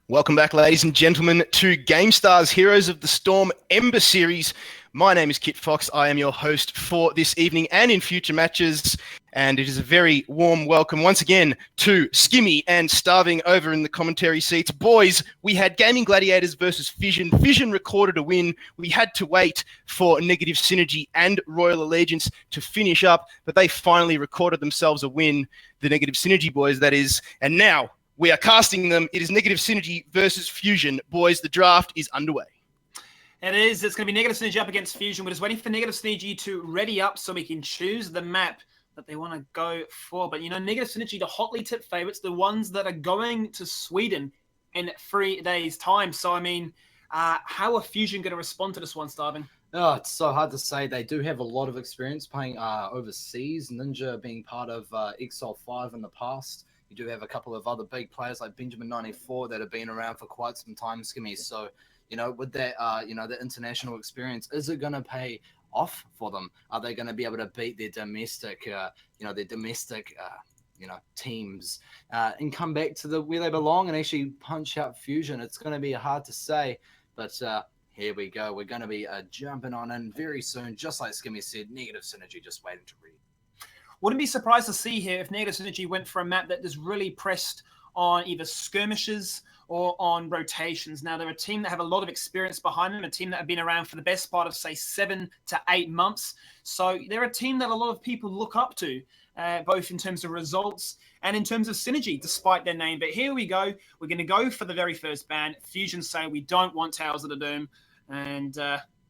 Welcome back, ladies and gentlemen, to Gamestah's Heroes of the Storm Ember series. My name is Kit Fox. I am your host for this evening and in future matches. And it is a very warm welcome once again to Skimmy and Starving over in the commentary seats. Boys, we had Gaming Gladiators versus Fission. Fission recorded a win. We had to wait for Negative Synergy and Royal Allegiance to finish up, but they finally recorded themselves a win. The Negative Synergy boys, that is. And now we are casting them. It is Negative Synergy versus Fusion. Boys, the draft is underway. It is. It's going to be Negative Synergy up against Fusion. We're just waiting for Negative Synergy to ready up so we can choose the map that they want to go for. But, Negative Synergy, the hotly tipped favorites, the ones that are going to Sweden in 3 days' time. So, how are Fusion going to respond to this one, Starving? Oh, it's so hard to say. They do have a lot of experience playing overseas. Ninja being part of Exile 5 in the past. You do have a couple of other big players like Benjamin 94 that have been around for quite some time, Skimmy. So, with that, the international experience, is it going to pay off for them? Are they going to be able to beat their domestic, teams and come back to where they belong and actually punch out Fusion? It's going to be hard to say, but here we go. We're going to be jumping on in very soon, just like Skimmy said. Negative Synergy just waiting to read. Wouldn't be surprised to see here if Negative Synergy went for a map that is really pressed on either skirmishes or on rotations. Now, they're a team that have a lot of experience behind them, a team that have been around for the best part of, say, 7 to 8 months. So they're a team that a lot of people look up to, both in terms of results and in terms of synergy, despite their name. But here we go. We're going to go for the very first ban. Fusion say we don't want Towers of the Doom. And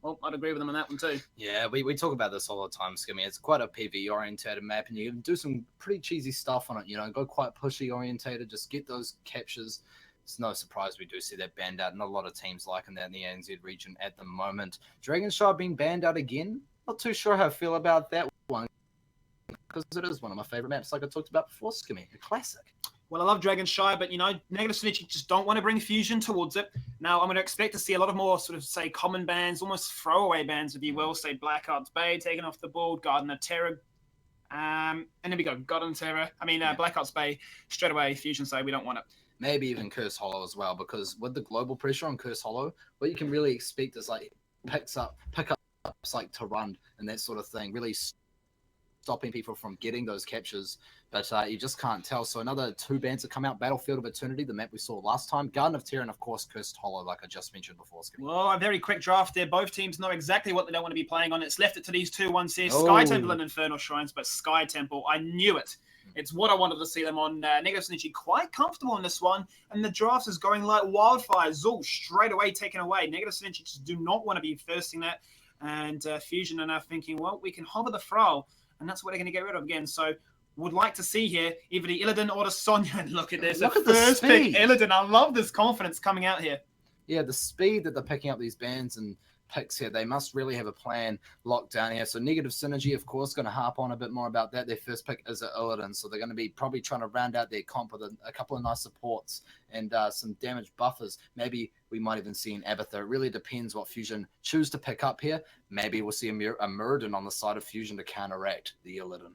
well, I'd agree with them on that one too. Yeah, we talk about this all the time, Skimmy. It's quite a PvE-orientated map, and you can do some pretty cheesy stuff on it, go quite pushy-orientated, just get those captures. It's no surprise we do see that banned out, and a lot of teams liking that in the ANZ region at the moment. Dragonshy being banned out again. Not too sure how I feel about that one, because it is one of my favourite maps, like I talked about before, Skimmy. A classic. Well, I love Dragonshy, but, Negative Synergy just don't want to bring Fusion towards it. Now, I'm going to expect to see a lot of more sort of, say, common bans, almost throwaway bans, if you will. Say, Blackheart's Bay taken off the board, Garden of Terror. And there we go, Garden of Terror. Blackheart's Bay, straight away, Fusion say we don't want it. Maybe even Curse Hollow as well, because with the global pressure on Curse Hollow, what you can really expect is, like, pickups like Tarund and that sort of thing, really stopping people from getting those captures, but you just can't tell. So another 2 bans have come out. Battlefield of Eternity, the map we saw last time. Garden of Terror, and of course, Cursed Hollow, like I just mentioned before. Well, a very quick draft there. Both teams know exactly what they don't want to be playing on. It's left it to these 2 ones here. Sky Temple and Infernal Shrines, but Sky Temple, I knew it. It's what I wanted to see them on. Negative Synergy quite comfortable on this one, and the draft is going like wildfire. Zul straight away taken away. Negative Synergy just do not want to be thirsting that, and Fusion are now thinking, well, we can hover the Thrall, and that's what they're going to get rid of again. So would like to see here either the Illidan or the Sonya. And look at this. Look at the first pick, Illidan. I love this confidence coming out here. Yeah, the speed that they're picking up these bans and picks here, they must really have a plan locked down here. So Negative Synergy, of course, going to harp on a bit more about that. Their first pick is at Illidan, so they're going to be probably trying to round out their comp with a couple of nice supports and some damage buffers. Maybe we might even see an Abathur. It really depends what Fusion choose to pick up here. Maybe we'll see a Muradin on the side of Fusion to counteract the Illidan.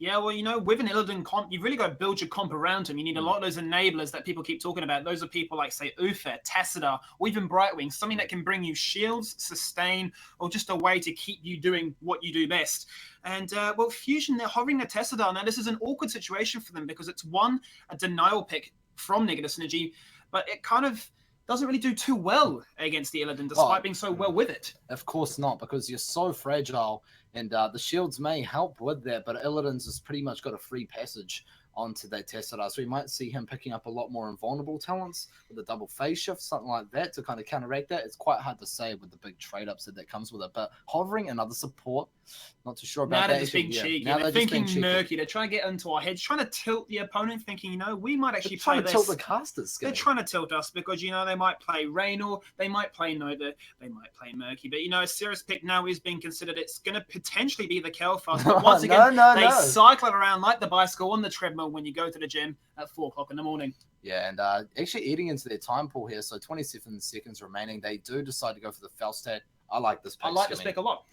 Yeah, well, with an Illidan comp, you've really got to build your comp around him. You need a lot of those enablers that people keep talking about. Those are people like, say, Uther, Tassadar, or even Brightwing, something that can bring you shields, sustain, or just a way to keep you doing what you do best. And, Fusion, they're hovering the Tassadar. Now, this is an awkward situation for them because it's, one, a denial pick from Negative Synergy, but it kind of doesn't really do too well against the Illidan, despite being so well with it. Of course not, because you're so fragile, and the shields may help with that, but Illidan's has pretty much got a free passage onto that Tassadar. So we might see him picking up a lot more invulnerable talents with a double phase shift, something like that, to kind of counteract that. It's quite hard to say with the big trade-ups that comes with it, but hovering another support, not too sure about that. Now they're just being cheeky. They're thinking murky. They're trying to get into our heads, trying to tilt the opponent, thinking, we might actually play this. They're trying to tilt the casters. They're trying to tilt us because, they might play Raynor, they might play Nova, they might play Murky. But, a serious pick now is being considered. It's going to potentially be the Kel'Thas. But once again, they cycle it around like the bicycle on the treadmill when you go to the gym at 4 o'clock in the morning. Yeah, and actually eating into their time pool here, so 27 seconds remaining. They do decide to go for the Falstad. I like this pick. I like this pick a lot.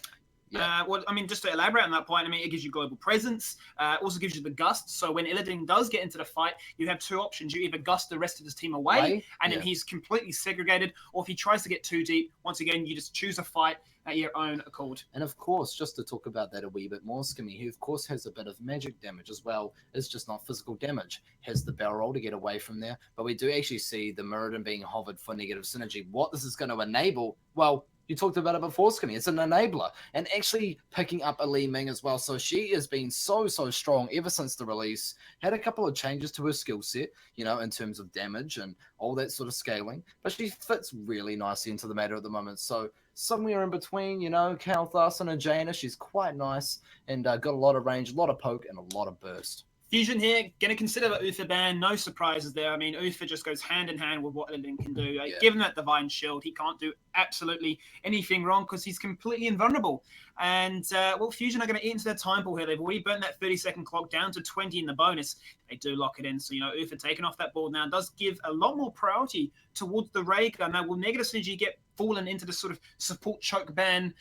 Yeah. Well, I mean, just to elaborate on that point, I mean, it gives you global presence, also gives you the gust. So when Illidan does get into the fight, you have two options. You either gust the rest of his team away, and then he's completely segregated, or if he tries to get too deep, once again, you just choose a fight at your own accord. And of course, just to talk about that a wee bit more, Skimmy, who of course has a bit of magic damage as well, is just not physical damage, has the barrel roll to get away from there. But we do actually see the Mirrodin being hovered for negative synergy. What this is going to enable, well, you talked about it before, Skimmy. It's an enabler. And actually picking up a Li Ming as well. So she has been so strong ever since the release. Had a couple of changes to her skill set, you know, in terms of damage and all that sort of scaling. But she fits really nicely into the meta at the moment. So somewhere in between, you know, Kalthus and a Jaina. She's quite nice and got a lot of range, a lot of poke, and a lot of burst. Fusion here, going to consider the Uther ban. No surprises there. I mean, Uther just goes hand in hand with what Illidan can do. Given that Divine Shield, he can't do absolutely anything wrong because he's completely invulnerable. And, well, Fusion are going to eat into their time pool here. They've already burnt that 30-second clock down to 20 in the bonus. They do lock it in. So, you know, Uther taking off that board now does give a lot more priority towards the Ray gun. Now, will Negative Synergy get fallen into the sort of support choke ban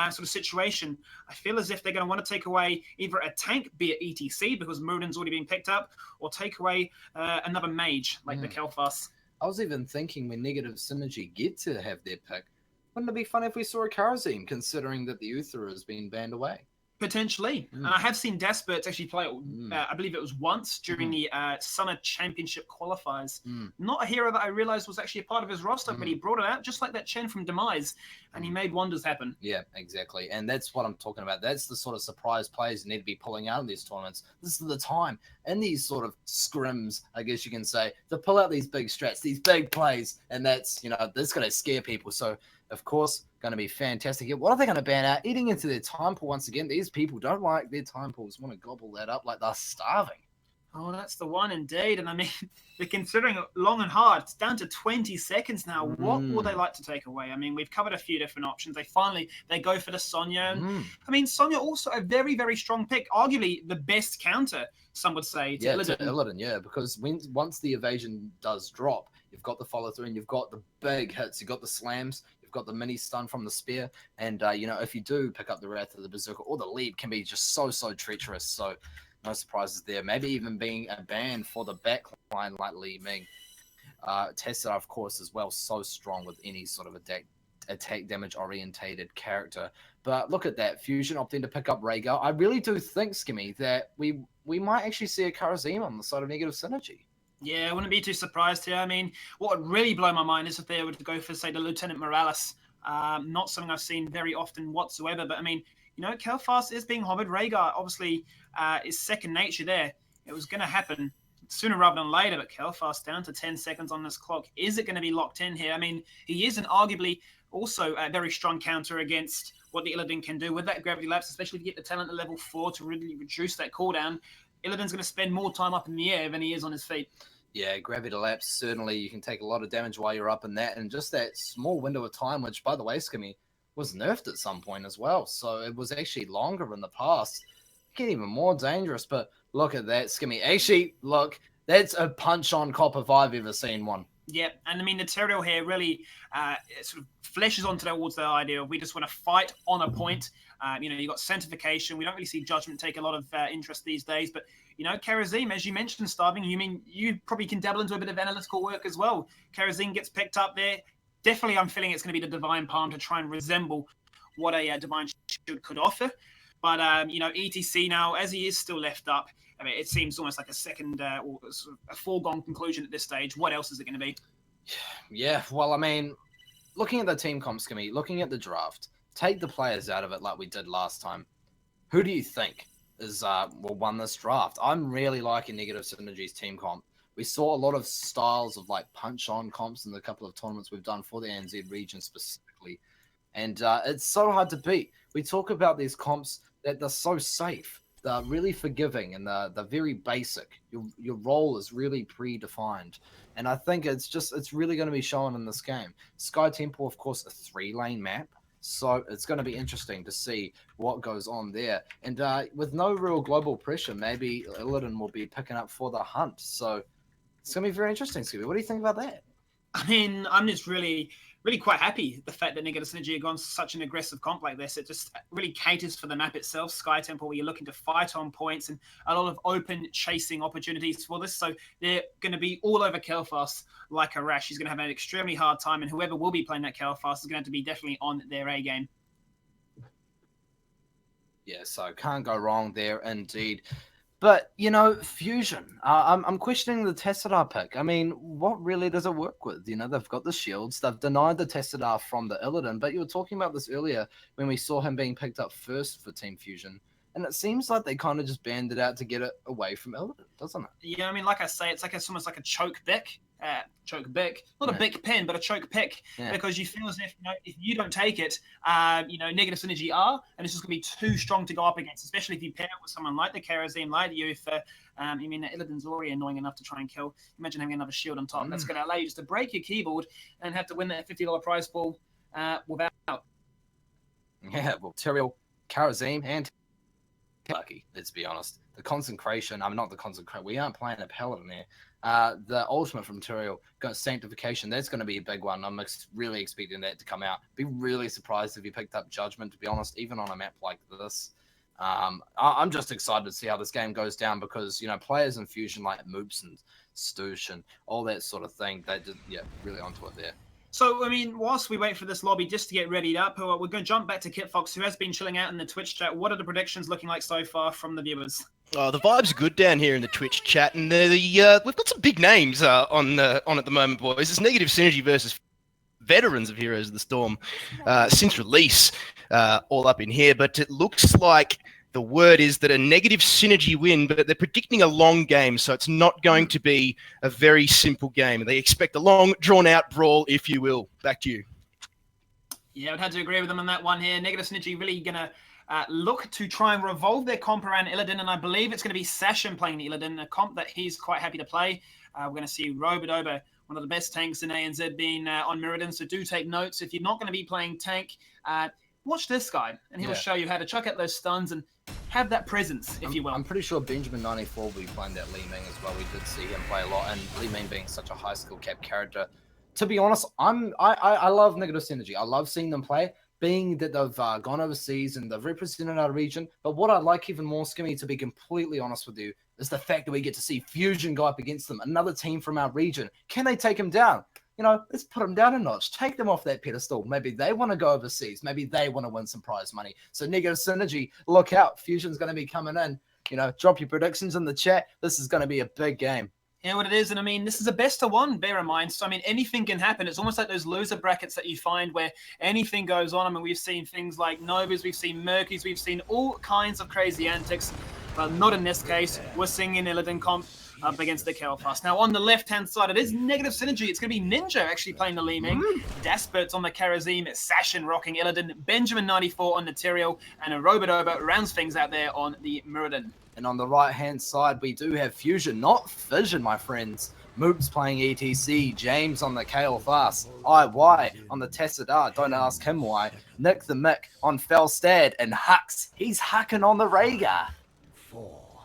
sort of situation? I feel as if they're going to want to take away either a tank, be it ETC, because Mirrodin's already been picked up, or take away another mage, like the Kalthus. I was even thinking when Negative Synergy get to have their pick, wouldn't it be fun if we saw a Karazim, considering that the Uther has been banned away? Potentially. And I have seen Desperts actually play, I believe it was once during the Summer Championship qualifiers. Not a hero that I realized was actually a part of his roster, but he brought it out just like that Chen from Demise, and he made wonders happen. Yeah, exactly. And that's what I'm talking about. That's the sort of surprise plays you need to be pulling out in these tournaments. This is the time, in these sort of scrims, I guess you can say, to pull out these big strats, these big plays, and that's, you know, that's going to scare people. So, of course, going to be fantastic. What are they going to ban out? Eating into their time pool once again. These people don't like their time pools, want to gobble that up like they're starving. Oh, that's the one indeed. And I mean, they're considering it long and hard. It's down to 20 seconds now. What would they like to take away? I mean, we've covered a few different options. They go for the Sonya. And, I mean, Sonya also a very, very strong pick. Arguably the best counter, some would say, to Illidan. To Illidan, yeah, because once the evasion does drop, you've got the follow through and you've got the big hits. You've got the slams. You've got the mini stun from the spear. And, you know, if you do pick up the Wrath of the Berserker or the lead can be just so treacherous. So no surprises there. Maybe even being a ban for the backline like Li Ming. Tessa, of course, as well, so strong with any sort of attack damage orientated character. But look at that. Fusion opting to pick up Rhaegar. I really do think, Skimmy, that we might actually see a Karazim on the side of Negative Synergy. Yeah, I wouldn't be too surprised here. I mean, what would really blow my mind is if they were to go for, say, the Lieutenant Morales. Not something I've seen very often whatsoever. But, I mean, you know, Kalthus is being hovered. Rhaegar, obviously, is second nature there. It was going to happen sooner rather than later, but Kalthus down to 10 seconds on this clock. Is it going to be locked in here? I mean, he is an arguably also a very strong counter against what the Illidan can do with that Gravity Lapse, especially if you get the talent at level 4 to really reduce that cooldown. Illidan's going to spend more time up in the air than he is on his feet. Yeah, Gravity Lapse, certainly you can take a lot of damage while you're up in that, and just that small window of time, which, by the way, Skimmy, was nerfed at some point as well, so it was actually longer in the past. Get even more dangerous, but look at that, Skimmy. Actually, look, that's a punch on cop if I've ever seen one. Yeah, and I mean, the tutorial here really sort of fleshes onto towards the idea of we just want to fight on a point. You know, you've got Sanctification. We don't really see Judgment take a lot of interest these days, but, you know, Karazim, as you mentioned, Starving, you probably can dabble into a bit of analytical work as well. Karazim gets picked up there. Definitely, I'm feeling it's going to be the Divine Palm to try and resemble what a Divine Shield could offer. But, you know, ETC now, as he is still left up, I mean, it seems almost like a second or sort of a foregone conclusion at this stage. What else is it going to be? Yeah, well, I mean, looking at the team comp, Skimmy, looking at the draft, take the players out of it like we did last time. Who do you think is will won this draft? I'm really liking Negative Synergy's team comp. We saw a lot of styles of like punch-on comps in the couple of tournaments we've done for the NZ region specifically. And it's so hard to beat. We talk about these comps that they're so safe. They're really forgiving and they're very basic. Your role is really predefined. And I think it's really going to be shown in this game. Sky Temple, of course, a 3-lane map. So it's going to be interesting to see what goes on there. And with no real global pressure, maybe Illidan will be picking up for the hunt. So it's going to be very interesting, Scooby. What do you think about that? I mean, I'm just really really quite happy the fact that Negative Synergy have gone such an aggressive comp like this. It just really caters for the map itself, Sky Temple, where you're looking to fight on points and a lot of open chasing opportunities for this. So they're going to be all over Kelfast like a rash. He's going to have an extremely hard time, and whoever will be playing that Kelfast is going to have to be definitely on their A game. Yeah, so can't go wrong there indeed. But, you know, Fusion, I'm questioning the Tessadar pick. I mean, what really does it work with? You know, they've got the shields. They've denied the Tessadar from the Illidan. But you were talking about this earlier when we saw him being picked up first for Team Fusion. And it seems like they kind of just banned it out to get it away from Illidan, doesn't it? Yeah, I mean, like I say, it's almost like a choke pick. Not a big pin, but a choke pick, because you feel as if, you know, if you don't take it, Negative Synergy are, and it's just going to be too strong to go up against, especially if you pair it with someone like the Karazim, like the Uther. Illidan's already annoying enough to try and kill. Imagine having another shield on top. That's going to allow you just to break your keyboard and have to win that $50 prize pool without. Yeah, well, Tyrael, Karazim, and Lucky, let's be honest. The concentration, not the concentration, we aren't playing a Paladin there. The ultimate from Tyrael, got Sanctification, that's going to be a big one. I'm really expecting that to come out. Be really surprised if he picked up Judgment, to be honest, even on a map like this. I'm just excited to see how this game goes down because, you know, players in Fusion like Moops and Stoosh and all that sort of thing, they just, really onto it there. So, I mean, whilst we wait for this lobby just to get readied up, we're going to jump back to Kit Fox, who has been chilling out in the Twitch chat. What are the predictions looking like so far from the viewers? Oh, the vibes are good down here in the Twitch chat, and we've got some big names on at the moment, boys. It's Negative Synergy versus veterans of Heroes of the Storm since release, all up in here. But it looks like the word is that a Negative Synergy win, but they're predicting a long game, so it's not going to be a very simple game. They expect a long, drawn-out brawl, if you will. Back to you. Yeah, I'd have to agree with them on that one here. Negative Synergy really going to look to try and revolve their comp around Illidan, and I believe it's going to be Sashin playing the Illidan, a comp that he's quite happy to play. We're going to see Robodoba, one of the best tanks in ANZ, being on Mirrodin, so do take notes. If you're not going to be playing tank, watch this guy, and he will show you how to chuck out those stuns and have that presence, if you will. I'm pretty sure Benjamin94 will be playing that Li Ming as well. We did see him play a lot, and Li Ming being such a high skill cap character. To be honest, I love Negative Synergy. I love seeing them play, being that they've gone overseas and they've represented our region. But what I like even more, Skimmy, to be completely honest with you, is the fact that we get to see Fusion go up against them, another team from our region. Can they take him down? You know, let's put them down a notch. Take them off that pedestal. Maybe they want to go overseas. Maybe they want to win some prize money. So Negative Synergy, look out. Fusion's going to be coming in. You know, drop your predictions in the chat. This is going to be a big game. Yeah, what it is. And I mean, this is a best of one, bear in mind. So, I mean, anything can happen. It's almost like those loser brackets that you find where anything goes on. I mean, we've seen things like Novas, we've seen Murkies, we've seen all kinds of crazy antics. But not in this case. We're seeing an Illidan comp up against the Kelfast. Now, on the left-hand side, it is Negative Synergy. It's going to be Ninja actually playing the Li Ming. Daspert's on the Karazim, Sashin rocking Illidan, Benjamin94 on the Tyrael, and a Robodoba rounds things out there on the Mirrodin. And on the right-hand side, we do have Fusion, not Fission, my friends. Moops playing ETC, James on the Kelfast, IY on the Tessadar, don't ask him why. Nick the Mick on Felstad, and Hux, he's hucking on the Rhaegar.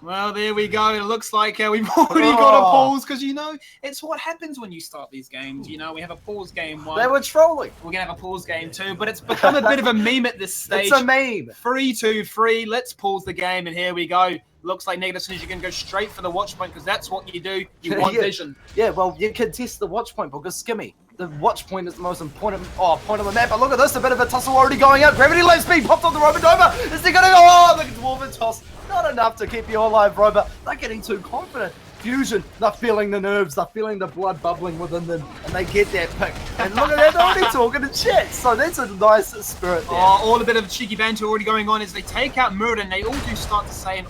Well, there we go. It looks like we've already got a pause because, you know, it's what happens when you start these games. You know, we have a pause game one. They were trolling. We're going to have a pause game two, but it's become a bit of a meme at this stage. It's a meme. 3-2-3. Let's pause the game, and here we go. Looks like Negative Synergy, you're going to go straight for the watch point because that's what you do. You want vision. Yeah, well, you can test the watch point because, Skimmy, the watch point is the most important point on the map. But look at this, a bit of a tussle already going up. Gravity Light Speed popped on the Robodoba. Is he going to go? Oh, the Dwarven Toss. Not enough to keep you alive, Robo. They're getting too confident. Fusion, they're feeling the nerves, they're feeling the blood bubbling within them, and they get that pick. And look at that, they're already talking to chat. So that's a nice spirit there. Oh, all a bit of cheeky banter already going on as they take out Mirrodin. They all do start to say,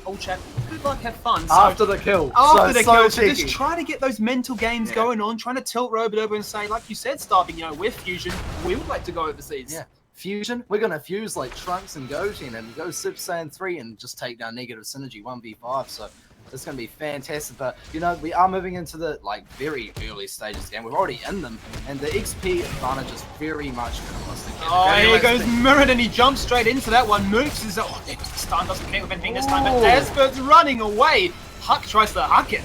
all chat, good luck, have fun. So, after the kill. After the kill. So cheeky. just try to get those mental games going on, trying to tilt Robodoba and say, like you said, Starving, you know, with Fusion, we would like to go overseas. Yeah. Fusion, we're going to fuse like Trunks and Goten and go Sip Saiyan 3 and just take down Negative Synergy 1v5. So it's going to be fantastic. But, you know, we are moving into the very early stages of the game. We're already in them. And the XP advantage is very much minimalistic. Oh, here goes Mirrodin. He jumps straight into that one. Moves is, the stun doesn't connect with anything this time. But Daspert's running away. Huck tries to huck it.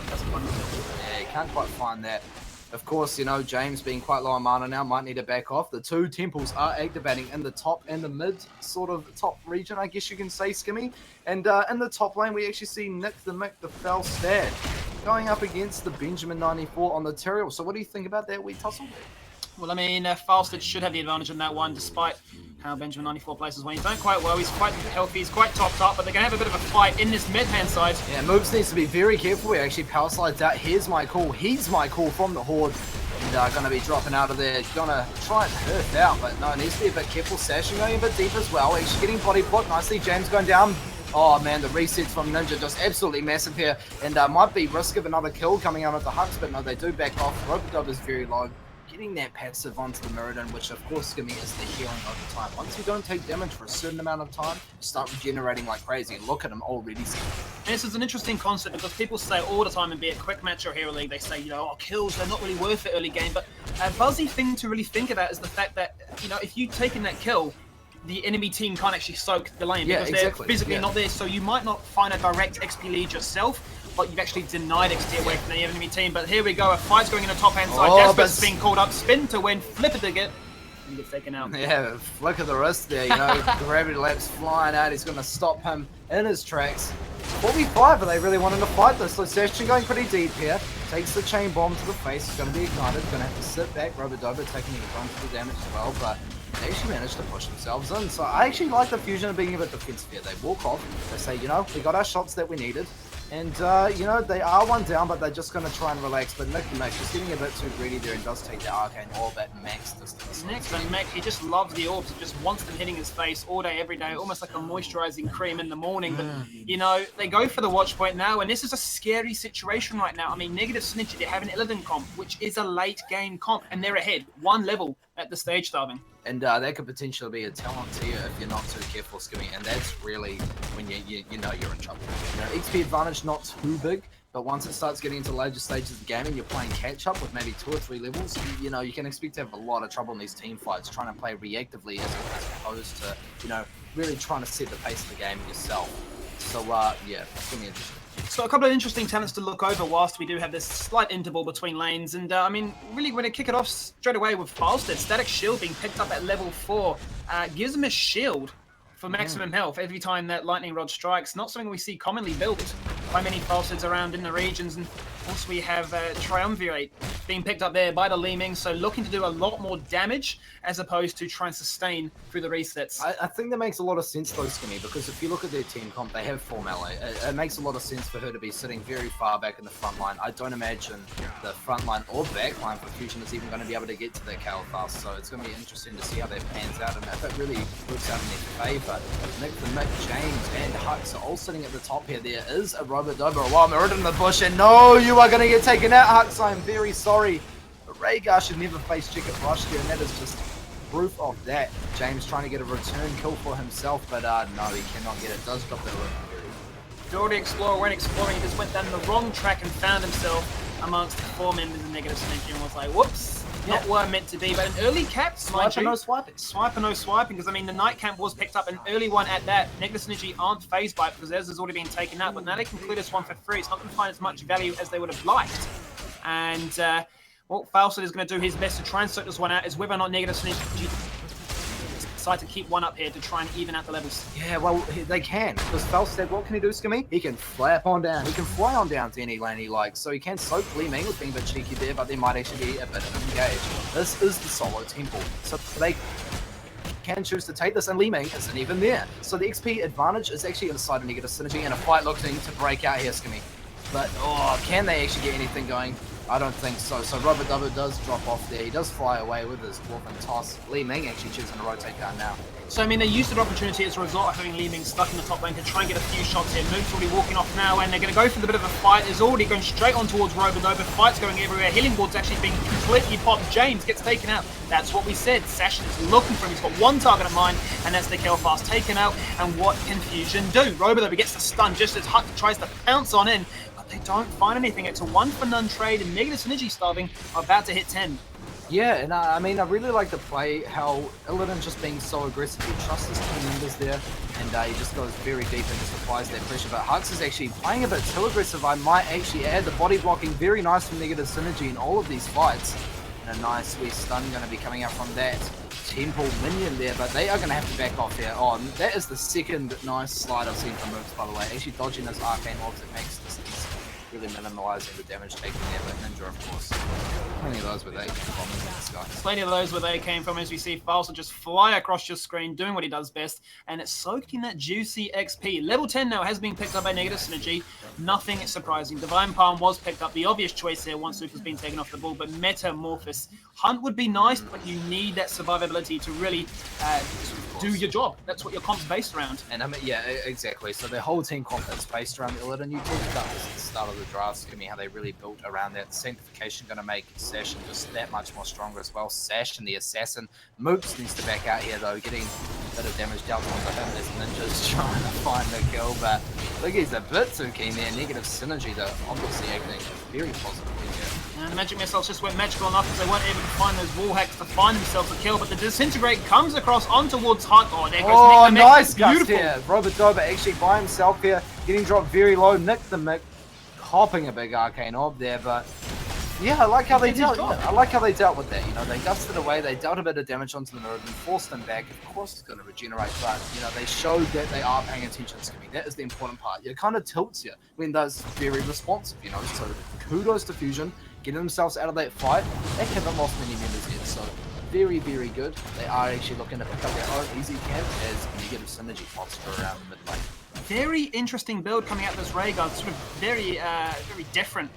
Yeah, you can't quite find that. Of course, you know, James being quite low on mana now might need to back off. The two temples are activating in the top and the mid sort of top region, I guess you can say, Skimmy. And in the top lane, we actually see Nick the Mick, the Falstad, going up against the Benjamin 94 on the Tyrael. So what do you think about that wee tussle? Well, I mean, Falstad should have the advantage on that one, despite how Benjamin 94 places when he's done quite well. He's quite healthy, he's quite topped up, but they're going to have a bit of a fight in this mid-hand side. Yeah, Moobs needs to be very careful. He actually power slides out. Here's my call. He's my call from the Horde. And going to be dropping out of there. Going to try and hurt out, but no, needs to be a bit careful. Sashing going a bit deep as well. Actually getting body blocked nicely. James going down. Oh man, the resets from Ninja just absolutely massive here. And might be risk of another kill coming out of the Hux, but no, they do back off. Rope is very low. Getting that passive onto the Mirrodin, which of course Skimmy is the healing over time. Once you don't take damage for a certain amount of time, you start regenerating like crazy. Look at him already. And this is an interesting concept because people say all the time in be it quick match or hero league, they say, you know, oh, kills, they're not really worth it early game. But a buzzy thing to really think about is the fact that, you know, if you've taken that kill, the enemy team can't actually soak the lane because they're physically not there. So you might not find a direct XP lead yourself, but you've actually denied XP away from the enemy team. But here we go, a fight's going in the top hand side. Jasper's being called up, spin to win, flip it to get, and gets taken out. Yeah, flick of the wrist there, you know, gravity lapse flying out. He's going to stop him in his tracks. 45, are they really wanting to fight this? So Session going pretty deep here. Takes the chain bomb to the face. It's going to be ignited. Going to have to sit back. Robodobo taking a bunch of the damage as well, but they actually managed to push themselves in. So I actually like the fusion of being a bit defensive here. They walk off. They say, you know, we got our shots that we needed. And, you know, they are one down, but they're just going to try and relax. But Nick the Mac just getting a bit too greedy there and does take the Arcane Orb at max distance. Nick the Mac, he just loves the orbs. He just wants them hitting his face all day, every day, almost like a moisturizing cream in the morning. But, you know, they go for the watch point now, and this is a scary situation right now. I mean, Negative Synergy, they have an Illidan comp, which is a late game comp, and they're ahead, one level at the stage starving. And that could potentially be a talent to you if you're not too careful, Skimmy. And that's really when you know you're in trouble. You know, XP advantage not too big, but once it starts getting into later stages of the game and you're playing catch up with maybe 2 or 3 levels, you know, you can expect to have a lot of trouble in these team fights, trying to play reactively as opposed to, you know, really trying to set the pace of the game yourself. So yeah, it's gonna be interesting. So a couple of interesting talents to look over whilst we do have this slight interval between lanes. And I mean, really, we're going to kick it off straight away with Falstad. Static Shield being picked up at level 4 gives him a shield for maximum health every time that Lightning Rod strikes. Not something we see commonly built by many Falstads around in the regions. And also we have Triumvirate being picked up there by the Li Ming, so looking to do a lot more damage as opposed to try and sustain through the resets. I think that makes a lot of sense though, Skimmy, because if you look at their team comp, they have 4 melee. It makes a lot of sense for her to be sitting very far back in the front line. I don't imagine the front line or back line for Fusion is even going to be able to get to their KO fast, so it's going to be interesting to see how that pans out and if it really works out in their favour. Nick the Mick, James and Hux are all sitting at the top here. There is a Robodobo. Wow, Mirrodin in the bush, and no, you are going to get taken out, Hux. I'm very sorry. But Rhaegar should never face Chicken Rush here, and that is just proof of that. James trying to get a return kill for himself, but no, he cannot get it. Does drop that room. Dory Explorer, when exploring, he just went down the wrong track and found himself amongst the 4 members of Negative Synergy and was like, whoops, not where I'm meant to be. But an early cap, Swipe and no swiping. Swipe and no swiping, because I mean, the night camp was picked up, an early one at that. Negative Synergy aren't phased by it because theirs has already been taken out, but now they can clear this one for free. It's not going to find as much value as they would have liked. And, well, Falstad is going to do his best to try and sort this one out, is whether or not Negative Synergy decide to keep one up here to try and even out the levels. Yeah, well, they can. Because Falstad, what can he do, Skimmy? He can flap on down. He can fly on down to any lane he likes. So he can soak Li Ming with being a bit cheeky there, but there might actually be a bit of engage. This is the solo temple. So they can choose to take this, and Li Ming isn't even there. So the XP advantage is actually on the side of Negative Synergy, and a fight looking to break out here, Skimmy. But, oh, can they actually get anything going? I don't think so. So Robodobo does drop off there. He does fly away with his dwarf and toss. Li Ming actually choosing to rotate down now. So, I mean, they used the opportunity as a result of having Li Ming stuck in the top lane to try and get a few shots here. Moon's already walking off now, and they're going to go for the bit of a fight. Is already going straight on towards Robodobo. Fight's going everywhere. Healing Ward's actually being completely popped. James gets taken out. That's what we said. Sashin is looking for him. He's got one target in mind, and that's the kill fast taken out. And what can Fusion do? Robodobo gets the stun just as Huck tries to pounce on in. They don't find anything. It's a 1-for-none trade, and Negative Synergy starving are about to hit 10. Yeah, and I mean, I really like the play, how Illidan just being so aggressive. He trusts his team members there. And he just goes very deep and just applies that pressure. But Hux is actually playing a bit too aggressive. I might actually add the body blocking. Very nice from Negative Synergy in all of these fights. And a nice wee stun going to be coming out from that Temple minion there. But they are going to have to back off here. Oh, that is the second nice slide I've seen from moves, by the way. Actually dodging those arcane orbs, it makes distance. Really minimalising the damage taken there, but Ninja, of course, plenty of those where they came from in the sky. Plenty of those where they came from, as we see Falsa just fly across your screen, doing what he does best, and it's soaking that juicy XP. Level 10 now has been picked up by Negative Synergy. Nothing surprising. Divine Palm was picked up, the obvious choice here once Super's been taken off the ball, but Metamorphosis. Hunt would be nice, but you need that survivability to really do your job. That's what your comp's based around. And I mean, yeah, exactly. So the whole team comp is based around the Illidan. You talked about this at the start of the draft, how they really built around that. Sanctification going to make Sash just that much more stronger as well. Sash and the Assassin. Moops needs to back out here though, getting a bit of damage dealt onto him as Ninja's trying to find the kill, but I think he's a bit too keen there. Negative Synergy though, obviously acting very positively here. And Magic Missiles just went magical enough because they weren't able to find those wall hacks to find themselves a kill, but the Disintegrate comes across on towards Hut. Oh, there goes Nick the nice Mick. guts here. Robert Dober actually by himself here, getting dropped very low. Nick the Mick hopping a big arcane orb there, but yeah, I like how they dealt. I like how they dealt with that. You know, they dusted away, they dealt a bit of damage onto the node and forced them back. Of course, it's going to regenerate, but you know, they showed that they are paying attention to me. That is the important part. It kind of tilts you when that's very responsive. You know, so kudos to Fusion getting themselves out of that fight. They haven't lost many members yet, so very, very good. They are actually looking to pick up their own easy camp as Negative Synergy monster around the mid lane. Very interesting build coming out of this Rhaegar. Sort of very, very different,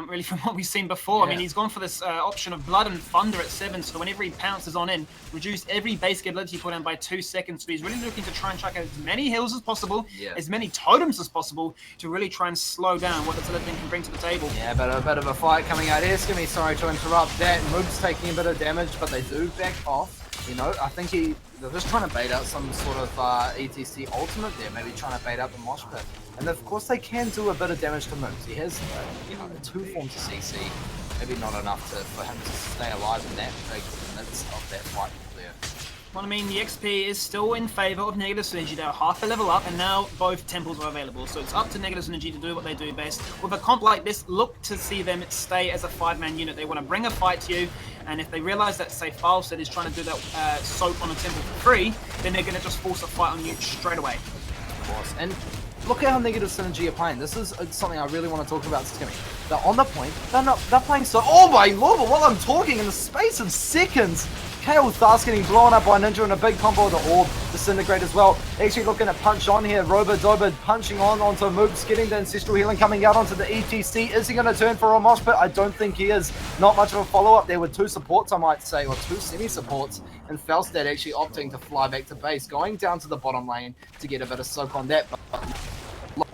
really, from what we've seen before. Yeah. I mean, he's gone for this option of Blood and Thunder at 7, so whenever he pounces on in, reduce every basic ability cooldown by 2 seconds. So he's really looking to try and chuck as many heals as possible, as many totems as possible, to really try and slow down what this other thing can bring to the table. Yeah, but a bit of a fight coming out here. Skimmy, sorry to interrupt that. Moob's taking a bit of damage, but they do back off. You know, I think they're just trying to bait out some sort of ETC ultimate there, maybe trying to bait out the mosh pit. And of course they can do a bit of damage to Moobs. He has, you know, 2 forms of CC, maybe not enough for him to stay alive in that big midst of that fight there. Well, I mean, the XP is still in favour of Negative Synergy. They're half a level up, and now both temples are available. So it's up to Negative Synergy to do what they do best. With a comp like this, look to see them stay as a 5-man unit. They want to bring a fight to you, and if they realise that, say, Falset is trying to do that soak on a temple for free, then they're going to just force a fight on you straight away. Of course. And look at how Negative Synergy are playing. This is something I really want to talk about, Skimmy. They're on the point. They're playing so... Oh my lord, but while I'm talking, in the space of seconds, Kale Thas getting blown up by Ninja and a big combo of the Orb, Disintegrate as well. Actually looking at punch on here. Robo Dober punching on onto Moops, getting the Ancestral Healing coming out onto the ETC. Is he going to turn for a mosh pit? I don't think he is. Not much of a follow-up there with 2 supports, I might say, or 2 semi-supports. And Falstad actually opting to fly back to base, going down to the bottom lane to get a bit of soak on that.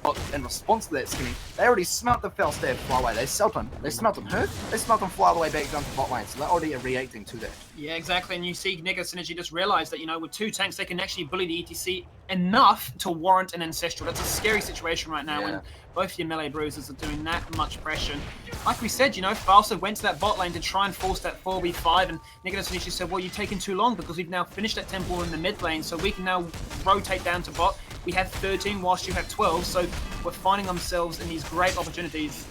But in response to that, Skinny, they already smelt the Falstad fly away. They smelt him. They smelt him hurt. They smelt him fly all the way back down to bot lane. So they're already reacting to that. Yeah, exactly. And you see Negative Synergy just realize that, you know, with 2 tanks, they can actually bully the ETC enough to warrant an Ancestral. That's a scary situation right now when both your melee bruisers are doing that much pressure. Like we said, you know, Falsa went to that bot lane to try and force that 4v5, and Negative Synergy said, well, you've taken too long because we've now finished that temple in the mid lane, so we can now rotate down to bot. We have 13 whilst you have 12, so we're finding ourselves in these great opportunities.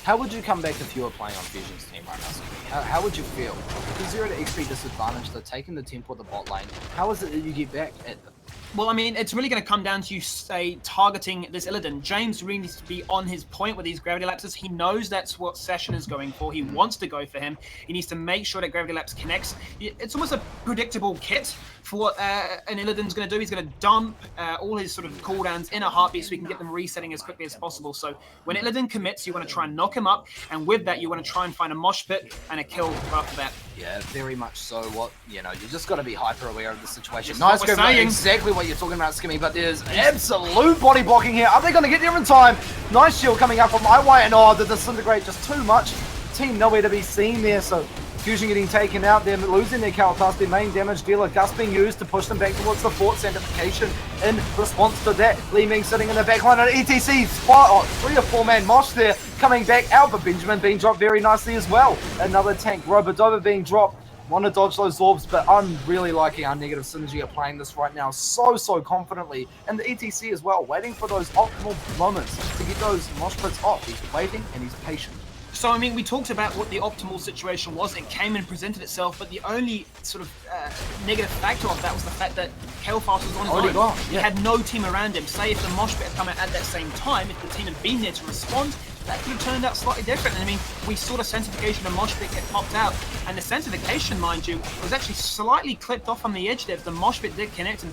How would you come back if you were playing on Fusion's team right now, Skimmy? How would you feel? Because you're at an XP disadvantage, they're taking the temple at the bot lane. How is it that you get back at them? Well, I mean, it's really going to come down to you, say, targeting this Illidan. James really needs to be on his point with these Gravity Lapses. He knows that's what Session is going for. He wants to go for him. He needs to make sure that Gravity Lapse connects. It's almost a predictable kit for what an Illidan's going to do. He's going to dump all his sort of cooldowns in a heartbeat so he can get them resetting as quickly as possible. So when Illidan commits, you want to try and knock him up, and with that, you want to try and find a mosh pit and a kill after that. Yeah, very much so. You just got to be hyper aware of the situation. That's Nice, exactly what you're talking about, Skimmy, but there's absolute body blocking here. Are they going to get there in time? Nice shield coming out from IY, and the Disintegrate just too much. Team nowhere to be seen there, so Fusion getting taken out. They're losing their Kaltas, their main damage dealer. Gus being used to push them back towards the fort. Sanctification in response to that. Li Ming sitting in the back line on ETC. 3 or 4-man mosh there coming back out, but Benjamin being dropped very nicely as well. Another tank, Robodoba being dropped. want to dodge those orbs, but I'm really liking how Negative Synergy are playing this right now so confidently. And the ETC as well, waiting for those optimal moments to get those mosh pits off. He's waiting and he's patient. So, I mean, we talked about what the optimal situation was. It came and presented itself, but the only sort of negative factor of that was the fact that Hellfast was on his own. He had no team around him. Say if the mosh pit had come out at that same time, if the team had been there to respond, that could have turned out slightly different. And I mean, we saw the Sanctification of mosh pit get popped out, and the Sanctification, mind you, was actually slightly clipped off on the edge there. The mosh pit did connect, and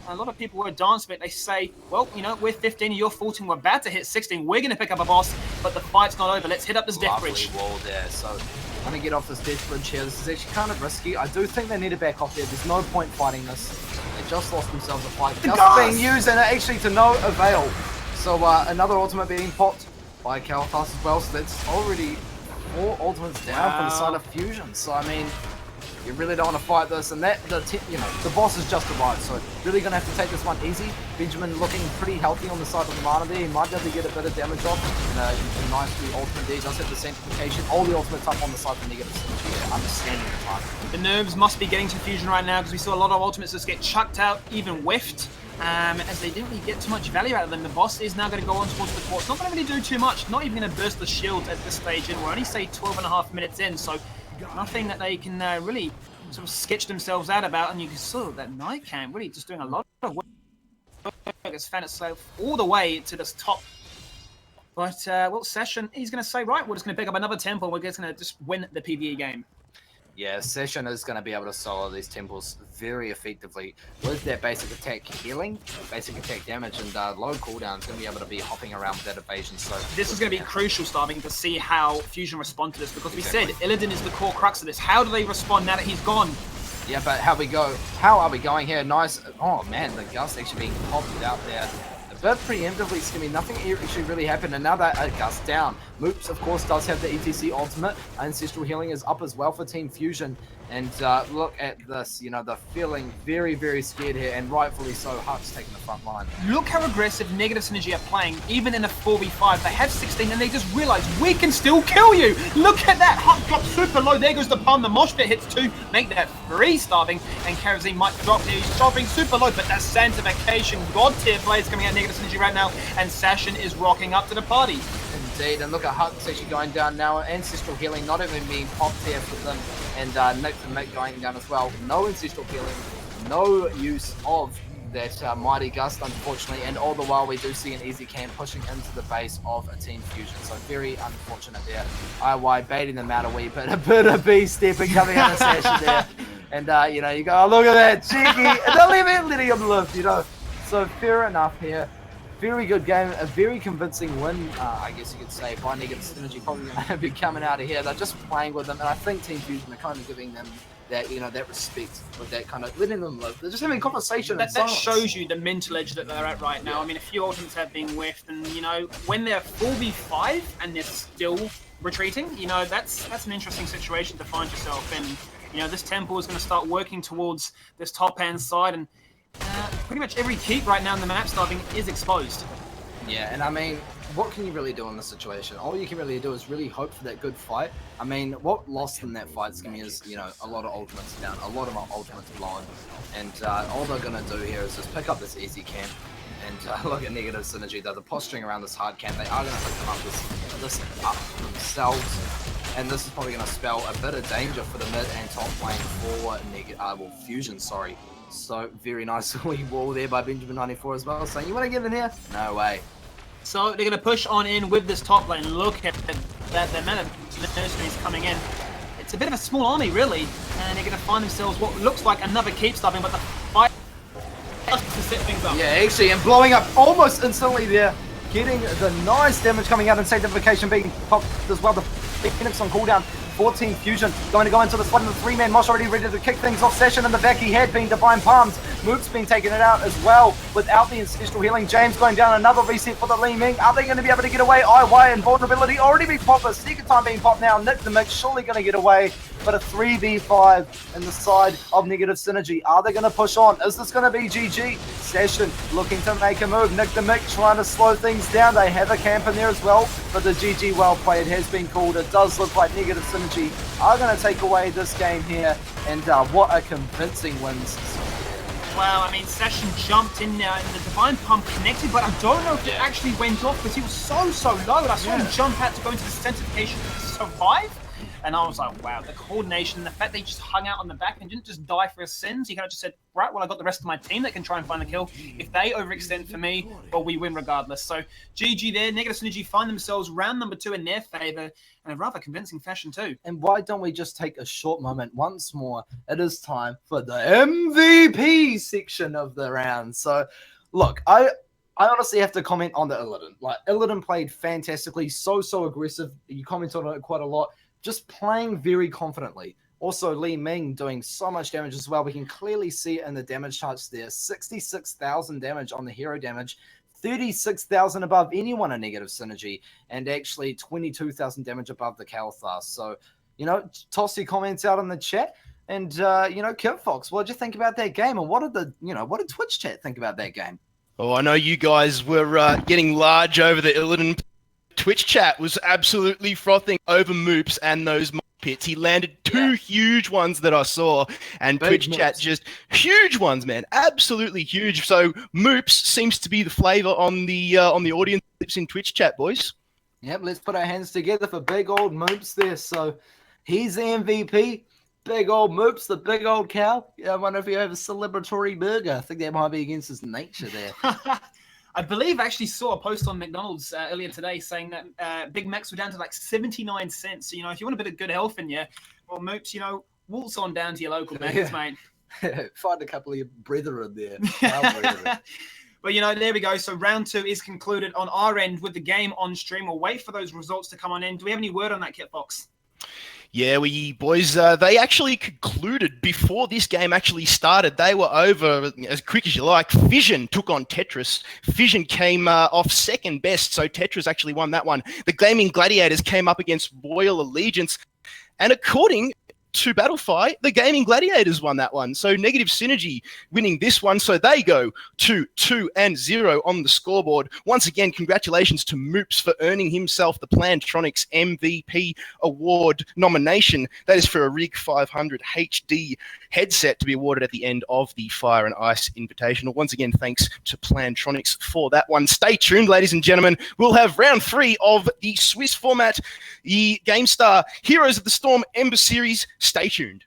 a lot of people were dancing, but they say, well, you know, we're 15 and you're 14, we're about to hit 16, we're going to pick up a boss, but the fight's not over. Let's hit up this death bridge. Wall there, so I'm going to get off this death bridge here. This is actually kind of risky. I do think they need to back off there. There's no point fighting this. They just lost themselves a fight. Just being used and actually to no avail. So another ultimate being popped by Calfast as well, so that's already 4 ultimates down from the side of Fusion. So I mean, you really don't want to fight this, and the boss has just arrived, so really going to have to take this one easy. Benjamin looking pretty healthy on the side of the mana there. He might be able to get a bit of damage off, and a nice ultimate there. He does have the Sanctification. All the ultimates up on the side of the Negative Synergy there, understanding the time. The nerves must be getting to Fusion right now, because we saw a lot of ultimates just get chucked out, even whiffed, as they didn't really get too much value out of them. The boss is now going to go on towards the core. It's not going to really do too much, not even going to burst the shield at this stage, and we're only, say, 12.5 minutes in, so nothing that they can really sort of sketch themselves out about. And you can saw that Night Camp really just doing a lot of work. It's found itself all the way to this top. But, well, Session, he's going to say, right, we're just going to pick up another temple. We're just going to just win the PvE game. Yeah, Session is going to be able to solo these temples very effectively with that basic attack healing, basic attack damage, and low cooldown. Is going to be able to be hopping around with that evasion. So this is going to be crucial, Starving, to see how Fusion respond to this, because we said Illidan is the core crux of this. How do they respond now that he's gone? Yeah, but how are we going here? Nice. Oh man, the Gust actually being popped out there. But preemptively, it's going to be nothing actually really happened, and now that Gust down. Moops, of course, does have the ETC ultimate. Ancestral Healing is up as well for Team Fusion. And look at this, you know, they're feeling very scared here, and rightfully so. Huck's taking the front line. Look how aggressive Negative Synergy are playing, even in a 4v5. They have 16, and they just realize we can still kill you. Look at that. Huck drops super low. There goes the palm. The mosh pit hits 2. Make that 3, Starving. And Karazin might drop here. He's dropping super low, but that Sanctification God tier plays coming out Negative Synergy right now, and Sashin is rocking up to the party. Indeed, and look at Huck's actually going down now. Ancestral Healing not even being popped here for them, and Nick and Mick going down as well. No Ancestral Healing, no use of that Mighty Gust, unfortunately, and all the while we do see an easy camp pushing into the base of a Team Fusion, so very unfortunate there. IY baiting them out a wee bit, a bit of B-stepping coming out of Sasha there, and you know, you go, oh, look at that, cheeky, and they're letting him live, you know, so fair enough here. Very good game, a very convincing win, I guess you could say, by Negative Synergy. Probably going to be coming out of here. They're just playing with them, and I think Team Fusion are kind of giving them that, you know, that respect with that kind of letting them live. They're just having a conversation. That shows you the mental edge that they're at right now. Yeah. I mean, a few ultimates have been whiffed, and you know, when they're 4v5 and they're still retreating, you know, that's an interesting situation to find yourself in. You know, this temple is going to start working towards this top-hand side, and pretty much every keep right now in the map Starving is exposed. Yeah, and I mean, what can you really do in this situation? All you can really do is really hope for that good fight. I mean, what lost in that fight is you know, a lot of ultimates down, a lot of our ultimates blown, and all they're going to do here is just pick up this easy camp, and look at Negative Synergy. They're posturing around this hard camp. They are going to pick them up this up themselves, and this is probably going to spell a bit of danger for the mid and top lane for Fusion, sorry. So, very nice wee wall there by Benjamin94 as well, saying, you want to get in here? No way. So, they're going to push on in with this top lane. Look at that, the amount of mercenaries coming in. It's a bit of a small army, really, and they're going to find themselves what looks like another keep Starving, but the fight to set things up. Yeah, actually, and blowing up almost instantly there, getting the nice damage coming out, and Sanctification being popped as well. The Phoenix on cooldown. 14 Fusion going to go into the spot in the 3-man mosh already ready to kick things off. Session in the back, he had been Divine Palms, Mook's been taking it out as well without the ancestral healing. James going down, another reset for the Li Ming. Are they going to be able to get away? IY and vulnerability already being popped, but second time being popped now. Nick the Mix surely going to get away, but a 3v5 in the side of Negative Synergy. Are they going to push on? Is this going to be GG? Session looking to make a move. Nick the Mix trying to slow things down. They have a camp in there as well, but the GG well played has been called. It does look like Negative Synergy are going to take away this game here, and what a convincing win. Wow, I mean, Session jumped in there and the Divine Pump connected, but I don't know if it actually went off because he was so low, and I saw him jump out to go into the centrification to survive. And I was like, wow, the coordination, the fact that he just hung out on the back and didn't just die for his sins. He kind of just said, right, well, I got the rest of my team that can try and find the kill. If they overextend for me, well, we win regardless. So GG there. Negative Synergy find themselves round number 2 in their favor in a rather convincing fashion too. And why don't we just take a short moment once more? It is time for the MVP section of the round. So, look, I honestly have to comment on the Illidan. Like, Illidan played fantastically, so aggressive. You commented on it quite a lot. Just playing very confidently. Also, Li Ming doing so much damage as well. We can clearly see it in the damage charts there. 66,000 damage on the hero damage. 36,000 above anyone in Negative Synergy. And actually 22,000 damage above the Kalthar. So, toss your comments out in the chat. And, Kit Fox, what did you think about that game? And what did Twitch chat think about that game? Oh, I know you guys were getting large over the Illidan. Twitch chat was absolutely frothing over Moops and those mob pits. He landed 2 huge ones that I saw, and Big Twitch chat just huge ones, man, absolutely huge. So Moops seems to be the flavor on the audience in Twitch chat, boys. Yep, let's put our hands together for big old Moops there. So he's the MVP. Big old Moops, the big old cow. I wonder if you have a celebratory burger. I think that might be against his nature there. I believe I actually saw a post on McDonald's earlier today saying that Big Macs were down to like 79 cents. So, if you want a bit of good health in you, well, Moops, waltz on down to your local Mac's, mate. Find a couple of your brethren there. But, there we go. So round 2 is concluded on our end with the game on stream. We'll wait for those results to come on in. Do we have any word on that, Kit Fox? Yeah, boys, they actually concluded before this game actually started. They were over as quick as you like. Fission took on Tetris. Fission came off second best, so Tetris actually won that one. The Gaming Gladiators came up against Royal Allegiance, and according to Battlefy, the Gaming Gladiators won that one. So Negative Synergy winning this one. So they go 2-2-0 on the scoreboard. Once again, congratulations to Moops for earning himself the Plantronics MVP award nomination. That is for a Rig 500 HD headset to be awarded at the end of the Fire and Ice Invitational. Once again, thanks to Plantronics for that one. Stay tuned, ladies and gentlemen. We'll have round 3 of the Swiss format, the Gamestah Heroes of the Storm Ember Series. Stay tuned.